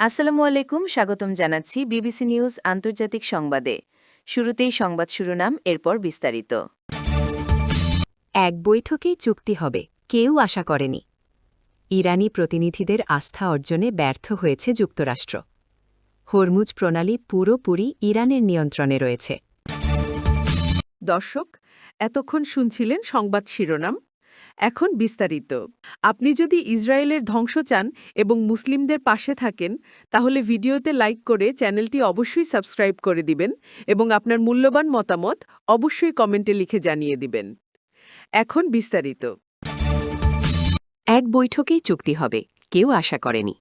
আসসালামু আলাইকুম, স্বাগতম জানাচ্ছি বিবিসি নিউজ আন্তর্জাতিক সংবাদে। শুরুতেই সংবাদ শিরোনাম, এরপর বিস্তারিত। এক বৈঠকেই চুক্তি হবে, কেউ আশা করেনি। ইরানি প্রতিনিধিদের আস্থা অর্জনে ব্যর্থ হয়েছে যুক্তরাষ্ট্র। হরমুজ প্রণালী পুরোপুরি ইরানের নিয়ন্ত্রণে রয়েছে। দর্শক, এতক্ষণ শুনছিলেন সংবাদ শিরোনাম। এখন বিস্তারিত। আপনি যদি ইসরায়েলের ধ্বংস চান এবং মুসলিমদের পাশে থাকেন, তাহলে ভিডিওতে লাইক করে চ্যানেলটি অবশ্যই সাবস্ক্রাইব করে দিবেন এবং আপনার মূল্যবান মতামত অবশ্যই কমেন্টে লিখে জানিয়ে দিবেন। এখন বিস্তারিত। এক বৈঠকেই চুক্তি হবে, কেউ আশা করেনি।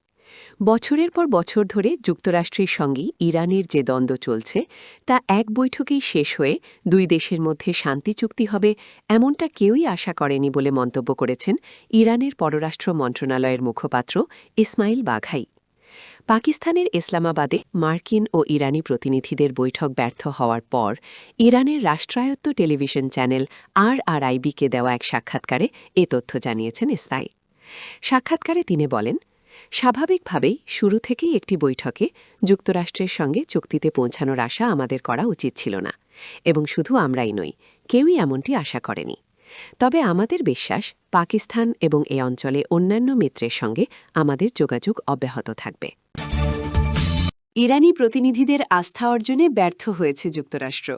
বছরের পর বছর ধরে যুক্তরাষ্ট্রের সঙ্গে ইরানের যে দ্বন্দ্ব চলছে তা এক বৈঠকেই শেষ হয়ে দুই দেশের মধ্যে শান্তি চুক্তি হবে এমনটা কেউই আশা করেনি বলে মন্তব্য করেছেন ইরানের পররাষ্ট্র মন্ত্রণালয়ের মুখপাত্র ইসমাইল বাঘাই। পাকিস্তানের ইসলামাবাদে মার্কিন ও ইরানি প্রতিনিধিদের বৈঠক ব্যর্থ হওয়ার পর ইরানের রাষ্ট্রায়ত্ত টেলিভিশন চ্যানেল RRIB-কে দেওয়া এক সাক্ষাৎকারে এ তথ্য জানিয়েছেন ইসমাইল। সাক্ষাৎকারে তিনি বলেন, স্বাভাবিকভাবেই শুরু থেকেই একটি বৈঠকে যুক্তরাষ্ট্রের সঙ্গে চুক্তিতে পৌঁছানোর আশা আমাদের করা উচিত ছিল না, এবং শুধু আমরাই নই, কেউই এমনটি আশা করেনি। তবে আমাদের বিশ্বাস, পাকিস্তান এবং এ অঞ্চলে অন্যান্য মিত্রের সঙ্গে আমাদের যোগাযোগ অব্যাহত থাকবে। ইরানি প্রতিনিধিদের আস্থা অর্জনে ব্যর্থ হয়েছে যুক্তরাষ্ট্র।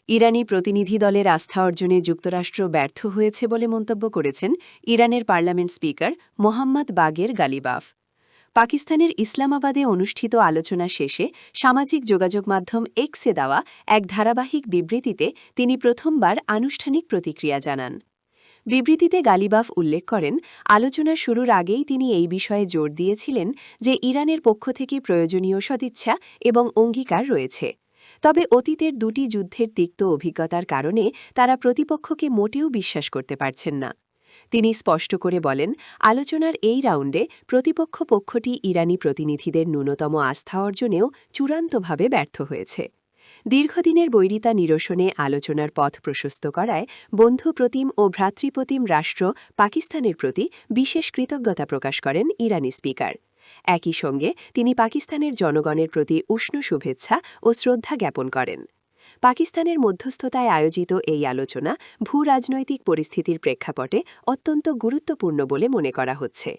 ইরানি প্রতিনিধি দলের আস্থা অর্জনে যুক্তরাষ্ট্র ব্যর্থ হয়েছে বলে মন্তব্য করেছেন ইরানের পার্লামেন্ট স্পিকার মোহাম্মদ বাগের গালিবাফ। পাকিস্তানের ইসলামাবাদে অনুষ্ঠিত আলোচনা শেষে সামাজিক যোগাযোগ মাধ্যম এক্সে দেওয়া এক ধারাবাহিক বিবৃতিতে তিনি প্রথমবার আনুষ্ঠানিক প্রতিক্রিয়া জানান। বিবৃতিতে গালিবাফ উল্লেখ করেন, আলোচনা শুরুর আগেই তিনি এই বিষয়ে জোর দিয়েছিলেন যে ইরানের পক্ষ থেকে প্রয়োজনীয় সদিচ্ছা এবং অঙ্গীকার রয়েছে। তবে অতীতের দুটি যুদ্ধের তিক্ত অভিজ্ঞতার কারণে তারা প্রতিপক্ষকে মোটেও বিশ্বাস করতে পারছেন না। তিনি স্পষ্ট করে বলেন, আলোচনার এই রাউন্ডে প্রতিপক্ষ পক্ষটি ইরানি প্রতিনিধিদের ন্যূনতম আস্থা অর্জনেও চূড়ান্তভাবে ব্যর্থ হয়েছে। দীর্ঘদিনের বৈরিতা নিরসনে আলোচনার পথ প্রশস্ত করায় বন্ধুপ্রতিম ও ভ্রাতৃপ্রতিম রাষ্ট্র পাকিস্তানের প্রতি বিশেষ কৃতজ্ঞতা প্রকাশ করেন ইরানি স্পিকার। একই সঙ্গে তিনি পাকিস্তানের জনগণের প্রতি উষ্ণ শুভেচ্ছা ও শ্রদ্ধা জ্ঞাপন করেন। পাকিস্তানের মধ্যস্থতায় আয়োজিত এই আলোচনা ভূ-রাজনৈতিক পরিস্থিতির প্রেক্ষাপটে অত্যন্ত গুরুত্বপূর্ণ বলে মনে করা হচ্ছে।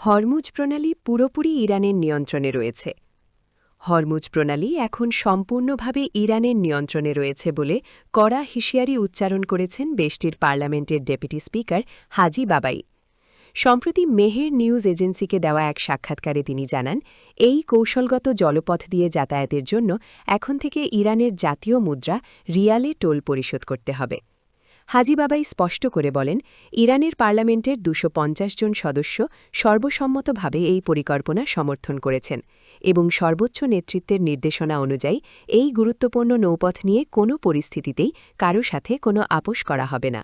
হরমুজ প্রণালী পুরোপুরি ইরানের নিয়ন্ত্রণে রয়েছে। হরমুজ প্রণালী এখন সম্পূর্ণভাবে ইরানের নিয়ন্ত্রণে রয়েছে বলে কড়া হুঁশিয়ারি উচ্চারণ করেছেন দেশটির পার্লামেন্টের ডেপুটি স্পিকার হাজি বাবাই। সম্প্রতি মেহের নিউজ এজেন্সিকে দেওয়া এক সাক্ষাৎকারে তিনি জানান, এই কৌশলগত জলপথ দিয়ে যাতায়াতের জন্য এখন থেকে ইরানের জাতীয় মুদ্রা রিয়ালে টোল পরিশোধ করতে হবে। হাজি বাবাই স্পষ্ট করে বলেন, ইরানের পার্লামেন্টের ২৫০ জন সদস্য সর্বসম্মতভাবে এই পরিকল্পনা সমর্থন করেছেন এবং সর্বোচ্চ নেতৃত্বের নির্দেশনা অনুযায়ী এই গুরুত্বপূর্ণ নৌপথ নিয়ে কোনো পরিস্থিতিতেই কারো সাথে কোনো আপোস করা হবে না।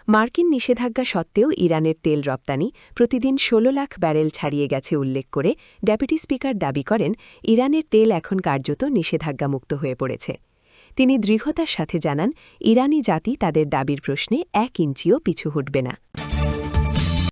মার্কিন নিষেধাজ্ঞা সত্ত্বেও ইরানের তেল রপ্তানি প্রতিদিন ১৬ লাখ ব্যারেল ছাড়িয়ে গেছে উল্লেখ করে ডেপুটি স্পিকার দাবি করেন, ইরানের তেল এখন কার্যত নিষেধাজ্ঞামুক্ত হয়ে পড়েছে। তিনি দৃঢ়তার সাথে জানান, ইরানি জাতি তাদের দাবির প্রশ্নে ১ ইঞ্চিও পিছু হটবে না।